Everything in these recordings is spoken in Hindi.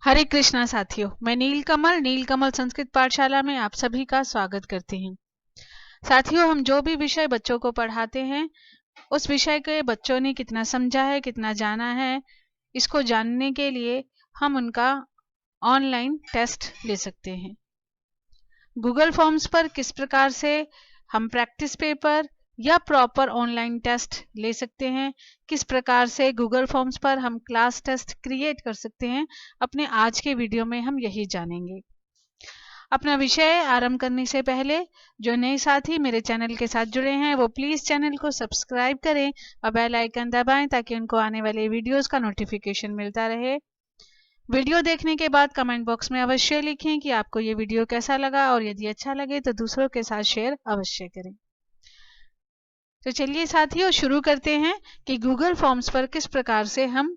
हरे कृष्णा साथियों, मैं नीलकमल संस्कृत पाठशाला में आप सभी का स्वागत करती हूँ। साथियों, हम जो भी विषय बच्चों को पढ़ाते हैं, उस विषय के बच्चों ने कितना समझा है, कितना जाना है, इसको जानने के लिए हम उनका ऑनलाइन टेस्ट ले सकते हैं। गूगल फॉर्म्स पर किस प्रकार से हम प्रैक्टिस पेपर या प्रॉपर ऑनलाइन टेस्ट ले सकते हैं, किस प्रकार से गूगल फॉर्म्स पर हम क्लास टेस्ट क्रिएट कर सकते हैं, अपने आज के वीडियो में हम यही जानेंगे। अपना विषय आरंभ करने से पहले जो नए साथी मेरे चैनल के साथ जुड़े हैं वो प्लीज़ चैनल को सब्सक्राइब करें और बेल आइकन दबाएं ताकि उनको आने वाले वीडियोस का नोटिफिकेशन मिलता रहे। वीडियो देखने के बाद कमेंट बॉक्स में अवश्य लिखें कि आपको ये वीडियो कैसा लगा और यदि अच्छा लगे तो दूसरों के साथ शेयर अवश्य करें। तो चलिए साथियों, शुरू करते हैं कि गूगल फॉर्म्स पर किस प्रकार से हम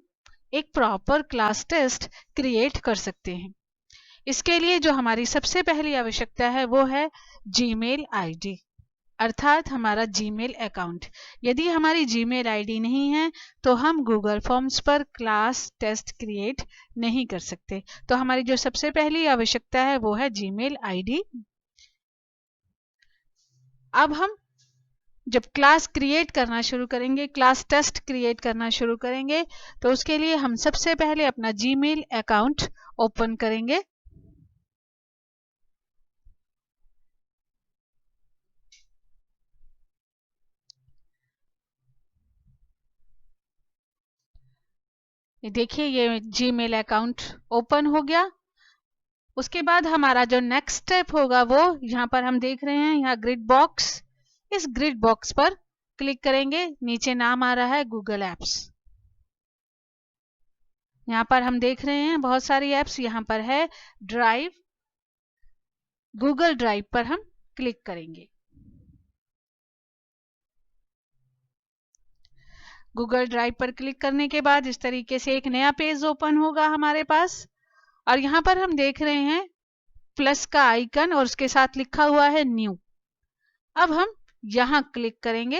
एक प्रॉपर क्लास टेस्ट क्रिएट कर सकते हैं। इसके लिए जो हमारी सबसे पहली आवश्यकता है वो है जीमेल आईडी, अर्थात हमारा जीमेल अकाउंट। यदि हमारी जीमेल आईडी नहीं है तो हम गूगल फॉर्म्स पर क्लास टेस्ट क्रिएट नहीं कर सकते। तो हमारी जो सबसे पहली आवश्यकता है वो है जीमेल आईडी। अब हम जब क्लास क्रिएट करना शुरू करेंगे, क्लास टेस्ट क्रिएट करना शुरू करेंगे, तो उसके लिए हम सबसे पहले अपना जीमेल अकाउंट ओपन करेंगे। देखिए, ये जीमेल अकाउंट ओपन हो गया। उसके बाद हमारा जो नेक्स्ट स्टेप होगा वो यहाँ पर हम देख रहे हैं, यहाँ ग्रिड बॉक्स, इस ग्रिड बॉक्स पर क्लिक करेंगे। नीचे नाम आ रहा है गूगल एप्स। यहाँ पर हम देख रहे हैं बहुत सारी एप्स, यहाँ पर है ड्राइव, गूगल ड्राइव पर हम क्लिक करेंगे। गूगल ड्राइव पर क्लिक करने के बाद इस तरीके से एक नया पेज ओपन होगा हमारे पास, और यहाँ पर हम देख रहे हैं प्लस का आइकन और उसके साथ लिखा हुआ है न्यू। अब हम यहाँ क्लिक करेंगे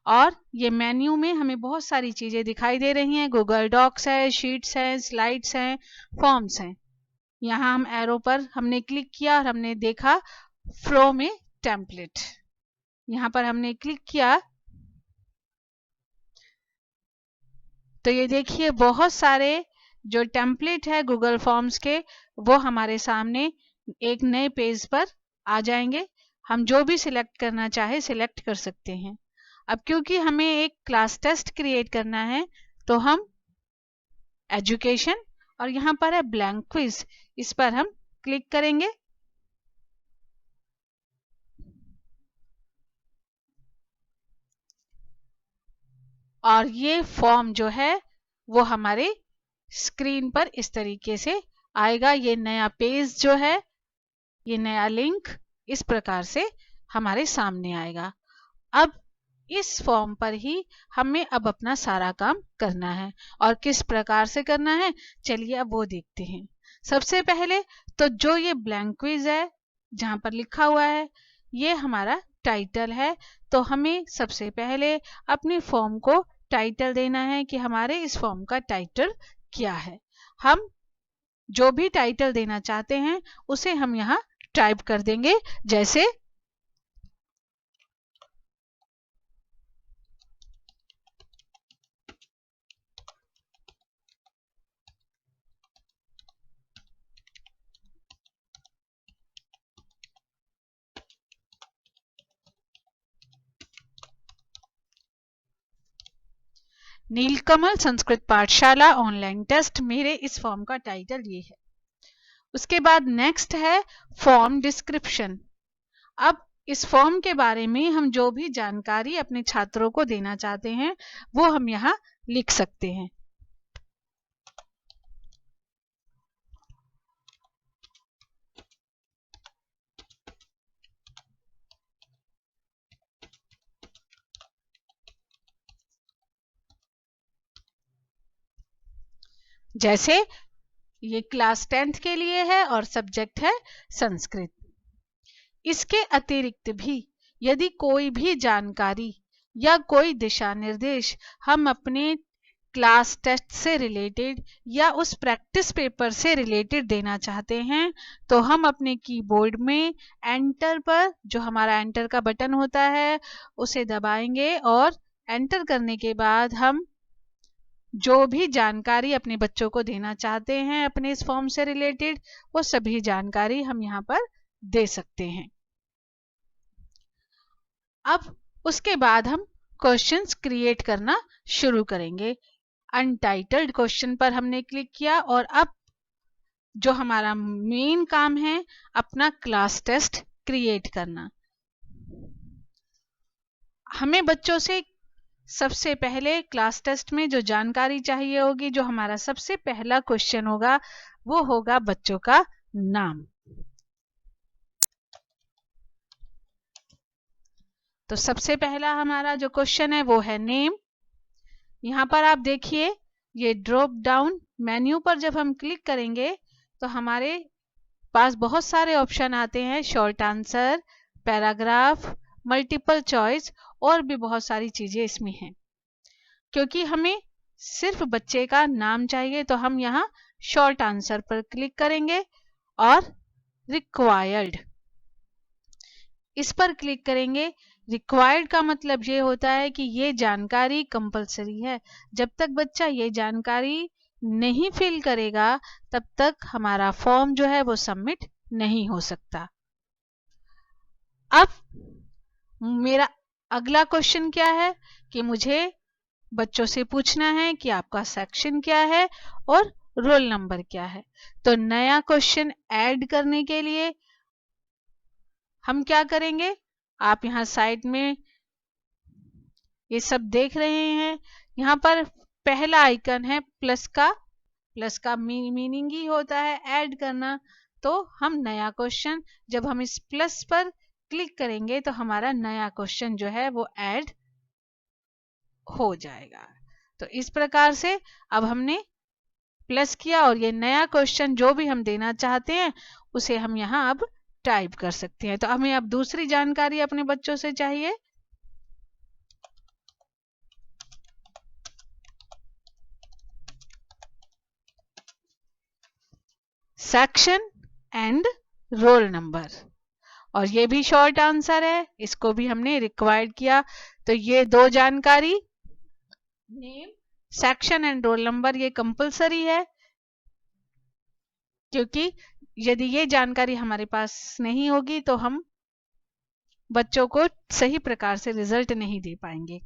और ये मेन्यू में हमें बहुत सारी चीजें दिखाई दे रही हैं। गूगल डॉक्स है, शीट्स हैं, स्लाइड्स हैं, फॉर्म्स हैं। यहाँ हम एरो पर हमने क्लिक किया और हमने देखा फ्लो में टेम्पलेट। यहाँ पर हमने क्लिक किया तो ये देखिए बहुत सारे जो टेम्पलेट है गूगल फॉर्म्स के वो हमारे सामने एक नए पेज पर आ जाएंगे। हम जो भी सिलेक्ट करना चाहे सिलेक्ट कर सकते हैं। अब क्योंकि हमें एक क्लास टेस्ट क्रिएट करना है तो हम एजुकेशन और यहाँ पर है ब्लैंक क्विज, इस पर हम क्लिक करेंगे। और ये फॉर्म जो है वो हमारे स्क्रीन पर इस तरीके से आएगा। ये नया पेज जो है, ये नया लिंक इस प्रकार से हमारे सामने आएगा। अब इस फॉर्म पर ही हमें अब अपना सारा काम करना है, और किस प्रकार से करना है चलिए अब वो देखते हैं। सबसे पहले तो जो ये ब्लैंक क्विज है जहां पर लिखा हुआ है ये हमारा टाइटल है, तो हमें सबसे पहले अपने फॉर्म को टाइटल देना है कि हमारे इस फॉर्म का टाइटल क्या है। हम जो भी टाइटल देना चाहते हैं उसे हम यहाँ टाइप कर देंगे, जैसे नीलकमल संस्कृत पाठशाला ऑनलाइन टेस्ट, मेरे इस फॉर्म का टाइटल ये है। उसके बाद नेक्स्ट है फॉर्म डिस्क्रिप्शन। अब इस फॉर्म के बारे में हम जो भी जानकारी अपने छात्रों को देना चाहते हैं वो हम यहाँ लिख सकते हैं। जैसे ये क्लास 10th के लिए है और सब्जेक्ट है संस्कृत। इसके अतिरिक्त भी यदि कोई भी जानकारी या कोई दिशा निर्देश हम अपने क्लास टेस्ट से रिलेटेड या उस प्रैक्टिस पेपर से रिलेटेड देना चाहते हैं तो हम अपने कीबोर्ड में एंटर पर, जो हमारा एंटर का बटन होता है, उसे दबाएंगे और एंटर करने के बाद हम जो भी जानकारी अपने बच्चों को देना चाहते हैं अपने इस फॉर्म से रिलेटेड, वो सभी जानकारी हम यहाँ पर दे सकते हैं। अब उसके बाद हम क्वेश्चंस क्रिएट करना शुरू करेंगे। अनटाइटल्ड क्वेश्चन पर हमने क्लिक किया और अब जो हमारा मेन काम है अपना क्लास टेस्ट क्रिएट करना। हमें बच्चों से सबसे पहले क्लास टेस्ट में जो जानकारी चाहिए होगी, जो हमारा सबसे पहला क्वेश्चन होगा, वो होगा बच्चों का नाम। तो सबसे पहला हमारा जो क्वेश्चन है वो है नेम। यहाँ पर आप देखिए ये ड्रॉप डाउन मेन्यू पर जब हम क्लिक करेंगे तो हमारे पास बहुत सारे ऑप्शन आते हैं, short answer, paragraph, multiple choice और भी बहुत सारी चीजें इसमें हैं। क्योंकि हमें सिर्फ बच्चे का नाम चाहिए तो हम यहाँ शॉर्ट आंसर पर क्लिक करेंगे और रिक्वायर्ड इस पर क्लिक करेंगे। रिक्वायर्ड का मतलब ये होता है कि ये जानकारी कंपलसरी है। जब तक बच्चा ये जानकारी नहीं फिल करेगा तब तक हमारा फॉर्म जो है वो सबमिट नहीं हो सकता। अब मेरा अगला क्वेश्चन क्या है कि मुझे बच्चों से पूछना है कि आपका सेक्शन क्या है और रोल नंबर क्या है। तो नया क्वेश्चन ऐड करने के लिए हम क्या करेंगे, आप यहाँ साइड में ये सब देख रहे हैं, यहाँ पर पहला आइकन है प्लस का। प्लस का मीनिंग ही होता है ऐड करना। तो हम नया क्वेश्चन, जब हम इस प्लस पर क्लिक करेंगे तो हमारा नया क्वेश्चन जो है वो ऐड हो जाएगा। तो इस प्रकार से अब हमने प्लस किया और ये नया क्वेश्चन जो भी हम देना चाहते हैं उसे हम यहाँ अब टाइप कर सकते हैं। तो हमें अब दूसरी जानकारी अपने बच्चों से चाहिए। सेक्शन एंड रोल नंबर, और ये भी शॉर्ट आंसर है, इसको भी हमने रिक्वायर्ड किया। तो ये दो जानकारी, name, section and roll number, ये कंपलसरी है क्योंकि यदि ये जानकारी हमारे पास नहीं होगी तो हम बच्चों को सही प्रकार से रिजल्ट नहीं दे पाएंगे।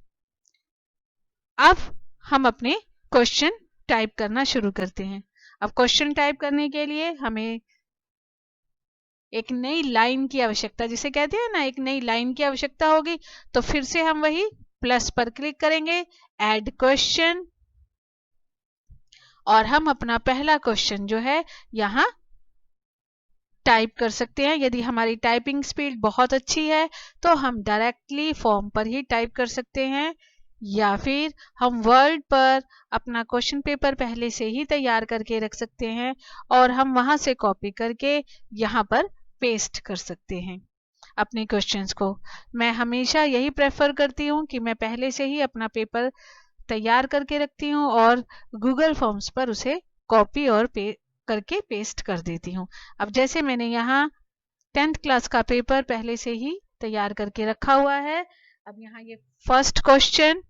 अब हम अपने क्वेश्चन टाइप करना शुरू करते हैं। अब क्वेश्चन टाइप करने के लिए हमें एक नई लाइन की आवश्यकता, जिसे कहते हैं ना, एक नई लाइन की आवश्यकता होगी। तो फिर से हम वही प्लस पर क्लिक करेंगे, ऐड क्वेश्चन, और हम अपना पहला क्वेश्चन जो है यहाँ टाइप कर सकते हैं। यदि हमारी टाइपिंग स्पीड बहुत अच्छी है तो हम डायरेक्टली फॉर्म पर ही टाइप कर सकते हैं, या फिर हम वर्ड पर अपना क्वेश्चन पेपर पहले से ही तैयार करके रख सकते हैं और हम वहां से कॉपी करके यहाँ पर पेस्ट कर सकते हैं अपने क्वेश्चंस को। मैं हमेशा यही प्रेफर करती हूँ कि मैं पहले से ही अपना पेपर तैयार करके रखती हूँ और गूगल फॉर्म्स पर उसे कॉपी और करके पेस्ट कर देती हूँ। अब जैसे मैंने यहाँ 10th क्लास का पेपर पहले से ही तैयार करके रखा हुआ है। अब यहाँ ये फर्स्ट क्वेश्चन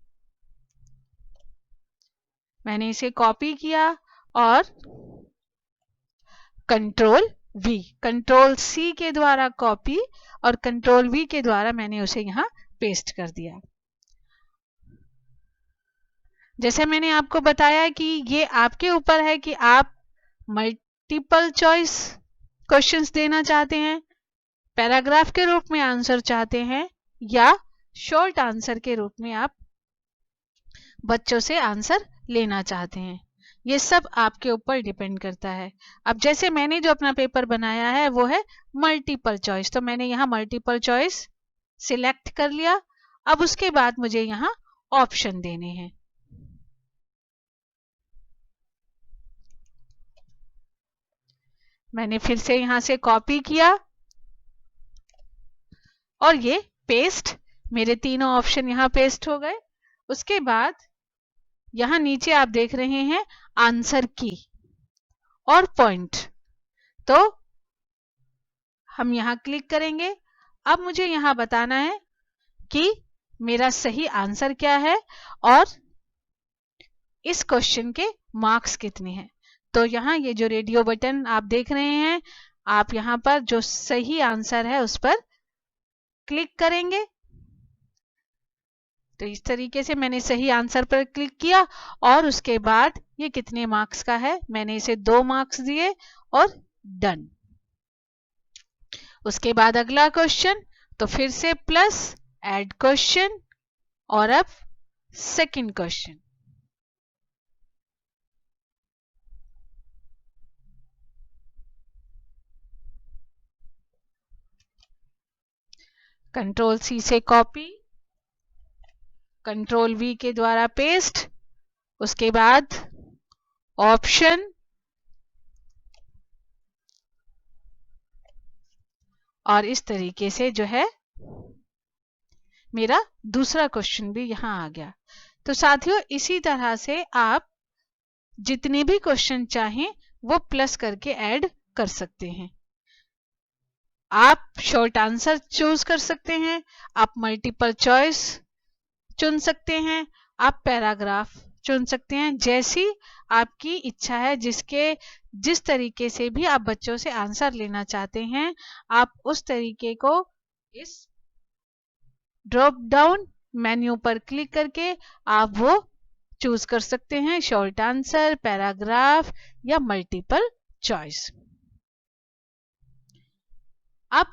मैंने इसे कॉपी किया और कंट्रोल V, कंट्रोल C के द्वारा कॉपी और कंट्रोल V के द्वारा मैंने उसे यहाँ पेस्ट कर दिया। जैसे मैंने आपको बताया कि ये आपके ऊपर है कि आप मल्टीपल चॉइस क्वेश्चंस देना चाहते हैं, पैराग्राफ के रूप में आंसर चाहते हैं, या शॉर्ट आंसर के रूप में आप बच्चों से आंसर लेना चाहते हैं। ये सब आपके ऊपर डिपेंड करता है। अब जैसे मैंने जो अपना पेपर बनाया है वो है मल्टीपल चॉइस, तो मैंने यहाँ मल्टीपल चॉइस सिलेक्ट कर लिया। अब उसके बाद मुझे यहाँ ऑप्शन देने हैं। मैंने फिर से यहाँ से कॉपी किया और ये पेस्ट, मेरे तीनों ऑप्शन यहाँ पेस्ट हो गए। उसके बाद यहां नीचे आप देख रहे हैं आंसर की और पॉइंट, तो हम यहां क्लिक करेंगे। अब मुझे यहां बताना है कि मेरा सही आंसर क्या है और इस क्वेश्चन के मार्क्स कितने हैं। तो यहाँ ये जो रेडियो बटन आप देख रहे हैं, आप यहाँ पर जो सही आंसर है उस पर क्लिक करेंगे। तो इस तरीके से मैंने सही आंसर पर क्लिक किया और उसके बाद ये कितने मार्क्स का है, मैंने इसे 2 मार्क्स दिए और डन। उसके बाद अगला क्वेश्चन, तो फिर से प्लस, ऐड क्वेश्चन और अब सेकंड क्वेश्चन। कंट्रोल सी से कॉपी, कंट्रोल वी के द्वारा पेस्ट, उसके बाद ऑप्शन और इस तरीके से जो है मेरा दूसरा क्वेश्चन भी यहां आ गया। तो साथियों इसी तरह से आप जितने भी क्वेश्चन चाहें वो प्लस करके ऐड कर सकते हैं। आप शॉर्ट आंसर चूज कर सकते हैं, आप मल्टीपल चॉइस चुन सकते हैं, आप पैराग्राफ चुन सकते हैं, जैसी आपकी इच्छा है, जिस तरीके से भी आप बच्चों से आंसर लेना चाहते हैं, आप उस तरीके को इस ड्रॉप डाउन मेन्यू पर क्लिक करके आप वो चूज कर सकते हैं, शॉर्ट आंसर, पैराग्राफ या मल्टीपल चॉइस। अब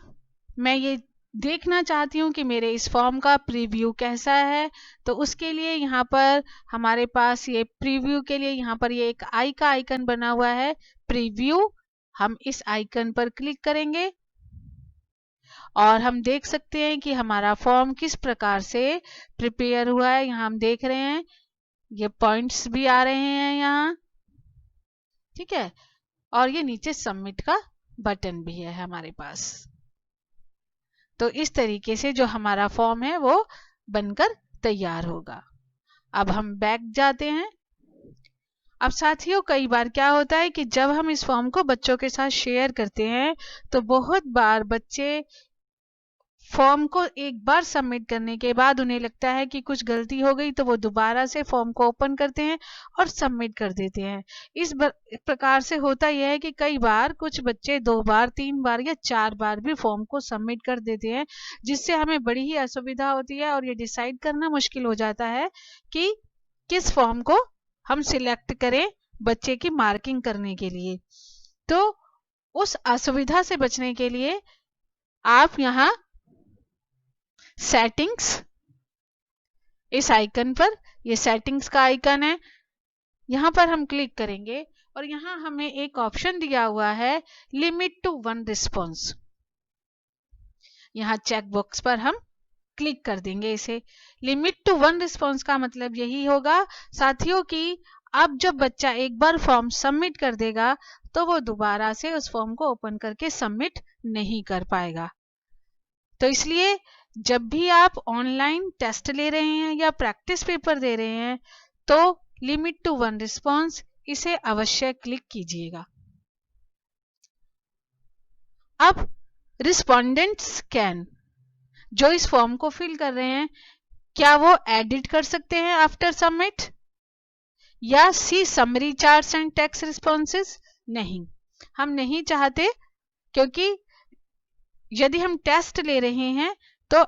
मैं ये देखना चाहती हूँ कि मेरे इस फॉर्म का प्रीव्यू कैसा है, तो उसके लिए यहाँ पर हमारे पास ये प्रीव्यू के लिए यहाँ पर ये एक आई का आइकन बना हुआ है, प्रीव्यू। हम इस आइकन पर क्लिक करेंगे और हम देख सकते हैं कि हमारा फॉर्म किस प्रकार से प्रिपेयर हुआ है। यहाँ हम देख रहे हैं ये पॉइंट्स भी आ रहे हैं यहाँ, ठीक है, और ये नीचे सबमिट का बटन भी है हमारे पास। तो इस तरीके से जो हमारा फॉर्म है वो बनकर तैयार होगा। अब हम बैक जाते हैं। अब साथियों कई बार क्या होता है कि जब हम इस फॉर्म को बच्चों के साथ शेयर करते हैं तो बहुत बार बच्चे फॉर्म को एक बार सबमिट करने के बाद उन्हें लगता है कि कुछ गलती हो गई, तो वो दोबारा से फॉर्म को ओपन करते हैं और सबमिट कर देते हैं। इस प्रकार से होता यह है कि कई बार कुछ बच्चे 2 बार 3 बार या 4 बार भी फॉर्म को सबमिट कर देते हैं, जिससे हमें बड़ी ही असुविधा होती है और ये डिसाइड करना मुश्किल हो जाता है कि किस फॉर्म को हम सिलेक्ट करें बच्चे की मार्किंग करने के लिए। तो उस असुविधा से बचने के लिए आप यहाँ सेटिंग्स, इस आइकन पर, ये सेटिंग्स का आइकन है, यहां पर हम क्लिक करेंगे और यहां हमें एक ऑप्शन दिया हुआ है लिमिट टू 1 रिस्पॉन्स। यहां चेक बॉक्स पर हम क्लिक कर देंगे। इसे लिमिट टू 1 रिस्पॉन्स का मतलब यही होगा साथियों कि अब जब बच्चा एक बार फॉर्म सबमिट कर देगा तो वो दोबारा से उस फॉर्म को ओपन करके सबमिट नहीं कर पाएगा। तो इसलिए जब भी आप ऑनलाइन टेस्ट ले रहे हैं या प्रैक्टिस पेपर दे रहे हैं तो लिमिट टू 1 रिस्पॉन्स इसे अवश्य क्लिक कीजिएगा। अब रिस्पोंडेंट्स कैन, जो इस फॉर्म को फिल कर रहे हैं, क्या वो एडिट कर सकते हैं आफ्टर सबमिट या see summary charts and text responses? नहीं, हम नहीं चाहते, क्योंकि यदि हम टेस्ट ले रहे हैं तो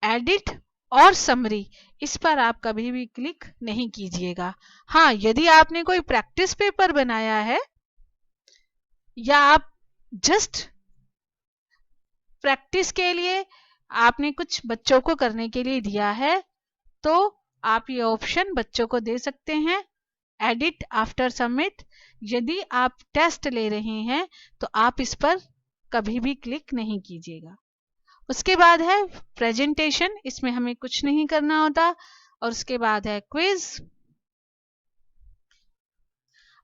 एडिट और समरी इस पर आप कभी भी क्लिक नहीं कीजिएगा। हाँ, यदि आपने कोई प्रैक्टिस पेपर बनाया है या आप जस्ट प्रैक्टिस के लिए आपने कुछ बच्चों को करने के लिए दिया है तो आप ये ऑप्शन बच्चों को दे सकते हैं, एडिट आफ्टर सबमिट। यदि आप टेस्ट ले रहे हैं तो आप इस पर कभी भी क्लिक नहीं कीजिएगा। उसके बाद है प्रेजेंटेशन, इसमें हमें कुछ नहीं करना होता। और उसके बाद है क्विज।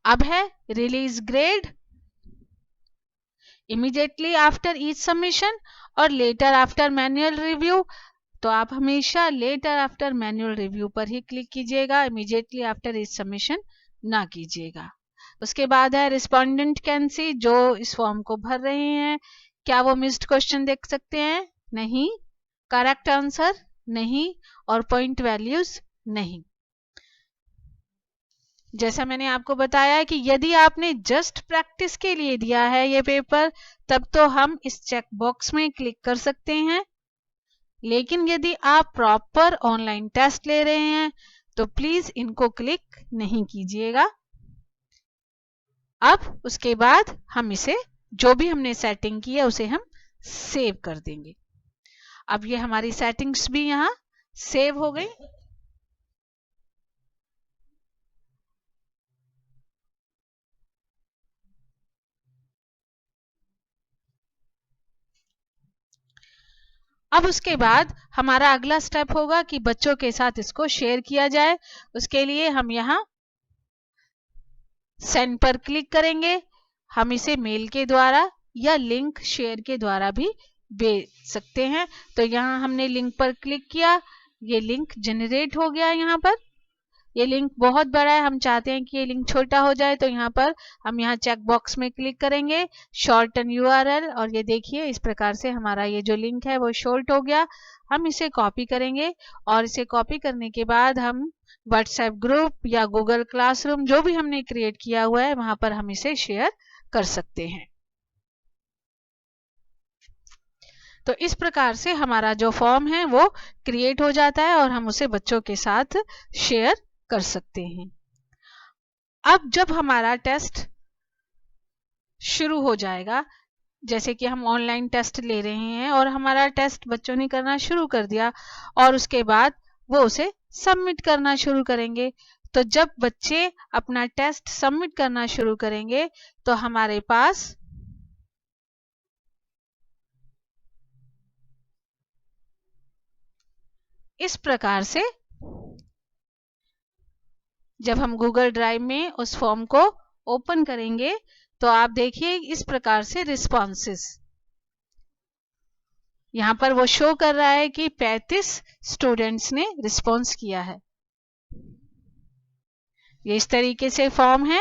अब है release grade, immediately after each submission और लेटर आफ्टर मैनुअल रिव्यू। तो आप हमेशा लेटर आफ्टर मैनुअल रिव्यू पर ही क्लिक कीजिएगा, इमीडिएटली आफ्टर इस सबमिशन ना कीजिएगा। उसके बाद है रिस्पोंडेंट कैन सी, जो इस फॉर्म को भर रहे हैं क्या वो मिस्ड क्वेश्चन देख सकते हैं? नहीं। Correct answer? नहीं। और पॉइंट वैल्यूज? नहीं। जैसा मैंने आपको बताया कि यदि आपने जस्ट प्रैक्टिस के लिए दिया है ये पेपर, तब तो हम इस चेक बॉक्स में क्लिक कर सकते हैं। लेकिन यदि आप प्रॉपर ऑनलाइन टेस्ट ले रहे हैं तो प्लीज इनको क्लिक नहीं कीजिएगा। अब उसके बाद हम इसे, जो भी हमने सेटिंग की है उसे हम सेव कर देंगे। अब ये हमारी सेटिंग्स भी यहाँ सेव हो गई। अब उसके बाद हमारा अगला स्टेप होगा कि बच्चों के साथ इसको शेयर किया जाए। उसके लिए हम यहाँ सेंड पर क्लिक करेंगे। हम इसे मेल के द्वारा या लिंक शेयर के द्वारा भी भेज सकते हैं। तो यहाँ हमने लिंक पर क्लिक किया, ये लिंक जनरेट हो गया। यहाँ पर ये लिंक बहुत बड़ा है, हम चाहते हैं कि ये लिंक छोटा हो जाए, तो यहाँ पर हम यहाँ चेक बॉक्स में क्लिक करेंगे शॉर्टन यूआरएल, और ये देखिए इस प्रकार से हमारा ये जो लिंक है वो शॉर्ट हो गया। हम इसे कॉपी करेंगे और इसे कॉपी करने के बाद हम व्हाट्सएप ग्रुप या गूगल क्लासरूम जो भी हमने क्रिएट किया हुआ है वहां पर हम इसे शेयर कर सकते हैं। तो इस प्रकार से हमारा जो फॉर्म है वो क्रिएट हो जाता है और हम उसे बच्चों के साथ शेयर कर सकते हैं। अब जब हमारा टेस्ट शुरू हो जाएगा, जैसे कि हम ऑनलाइन टेस्ट ले रहे हैं और हमारा टेस्ट बच्चों ने करना शुरू कर दिया और उसके बाद वो उसे सबमिट करना शुरू करेंगे। तो जब बच्चे अपना टेस्ट सबमिट करना शुरू करेंगे तो हमारे पास इस प्रकार से, जब हम गूगल ड्राइव में उस फॉर्म को ओपन करेंगे तो आप देखिए इस प्रकार से रिस्पॉन्सेस यहां पर वो शो कर रहा है कि 35 स्टूडेंट्स ने रिस्पॉन्स किया है। ये इस तरीके से फॉर्म है।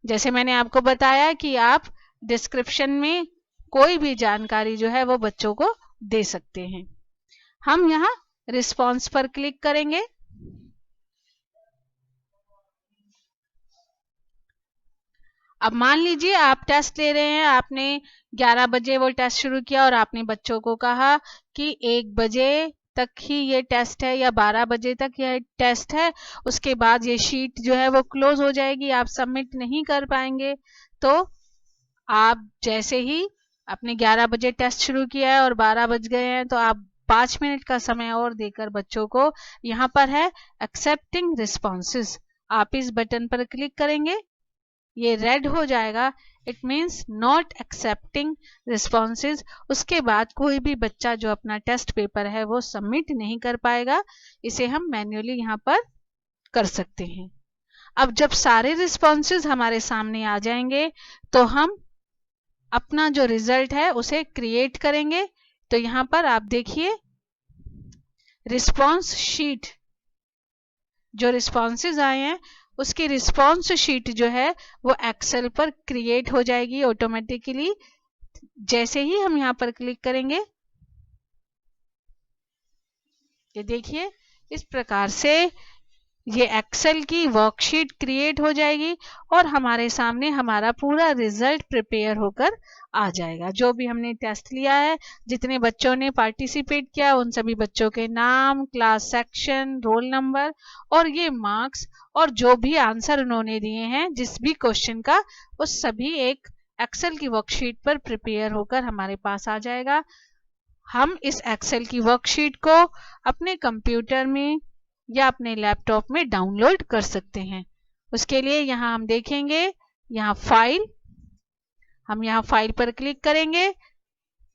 जैसे मैंने आपको बताया कि आप डिस्क्रिप्शन में कोई भी जानकारी जो है वो बच्चों को दे सकते हैं। हम यहाँ रिस्पॉन्स पर क्लिक करेंगे। अब मान लीजिए आप टेस्ट ले रहे हैं, आपने 11 बजे वो टेस्ट शुरू किया और आपने बच्चों को कहा कि 1 बजे तक ही ये टेस्ट है या 12 बजे तक यह टेस्ट है, उसके बाद ये शीट जो है वो क्लोज हो जाएगी, आप सबमिट नहीं कर पाएंगे। तो आप जैसे ही आपने 11 बजे टेस्ट शुरू किया है और 12 बज गए हैं तो आप 5 मिनट का समय और देकर बच्चों को, यहाँ पर है एक्सेप्टिंग रिस्पॉन्सेज, आप इस बटन पर क्लिक करेंगे, ये रेड हो जाएगा, it means not accepting responses. उसके बाद कोई भी बच्चा जो अपना टेस्ट पेपर है वो सबमिट नहीं कर पाएगा। इसे हम मैन्युअली यहाँ पर कर सकते हैं। अब जब सारे रिस्पॉन्सेज हमारे सामने आ जाएंगे तो हम अपना जो रिजल्ट है उसे क्रिएट करेंगे। तो यहाँ पर आप देखिए रिस्पॉन्स शीट, जो रिस्पॉन्सेज आए हैं उसकी रिस्पॉन्स शीट जो है वो एक्सेल पर क्रिएट हो जाएगी ऑटोमेटिकली। जैसे ही हम यहाँ पर क्लिक करेंगे, ये देखिए इस प्रकार से ये एक्सेल की वर्कशीट क्रिएट हो जाएगी और हमारे सामने हमारा पूरा रिजल्ट प्रिपेयर होकर आ जाएगा। जो भी हमने टेस्ट लिया है, जितने बच्चों ने पार्टिसिपेट किया, उन सभी बच्चों के नाम, क्लास सेक्शन, रोल नंबर और ये मार्क्स और जो भी आंसर उन्होंने दिए हैं जिस भी क्वेश्चन का, वो सभी एक एक्सेल की वर्कशीट पर प्रिपेयर होकर हमारे पास आ जाएगा। हम इस एक्सेल की वर्कशीट को अपने कंप्यूटर में या अपने लैपटॉप में डाउनलोड कर सकते हैं। उसके लिए यहाँ हम देखेंगे, यहाँ फाइल, हम यहाँ फाइल पर क्लिक करेंगे,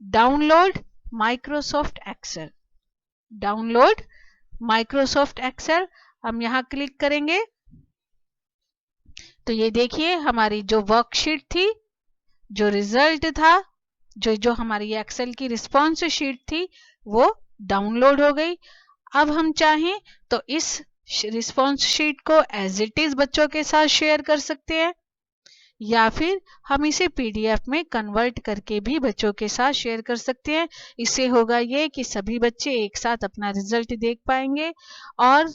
download Microsoft Excel, download Microsoft Excel, हम यहाँ क्लिक करेंगे। तो ये देखिए हमारी जो वर्कशीट थी, जो रिजल्ट था जो हमारी एक्सेल की रिस्पॉन्स शीट थी वो डाउनलोड हो गई। अब हम चाहें तो इस रिस्पॉन्स शीट को एज इट इज बच्चों के साथ शेयर कर सकते हैं, या फिर हम इसे पीडीएफ में कन्वर्ट करके भी बच्चों के साथ शेयर कर सकते हैं। इससे होगा ये कि सभी बच्चे एक साथ अपना रिजल्ट देख पाएंगे और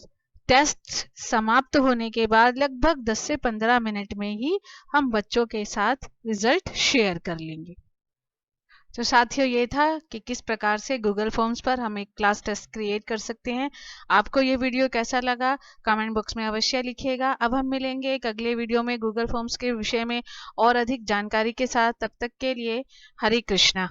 टेस्ट समाप्त होने के बाद लगभग 10 से 15 मिनट में ही हम बच्चों के साथ रिजल्ट शेयर कर लेंगे। तो साथियों, ये था कि किस प्रकार से गूगल फॉर्म्स पर हम एक क्लास टेस्ट क्रिएट कर सकते हैं। आपको ये वीडियो कैसा लगा कमेंट बॉक्स में अवश्य लिखिएगा। अब हम मिलेंगे एक अगले वीडियो में गूगल फॉर्म्स के विषय में और अधिक जानकारी के साथ। तब तक के लिए हरे कृष्णा।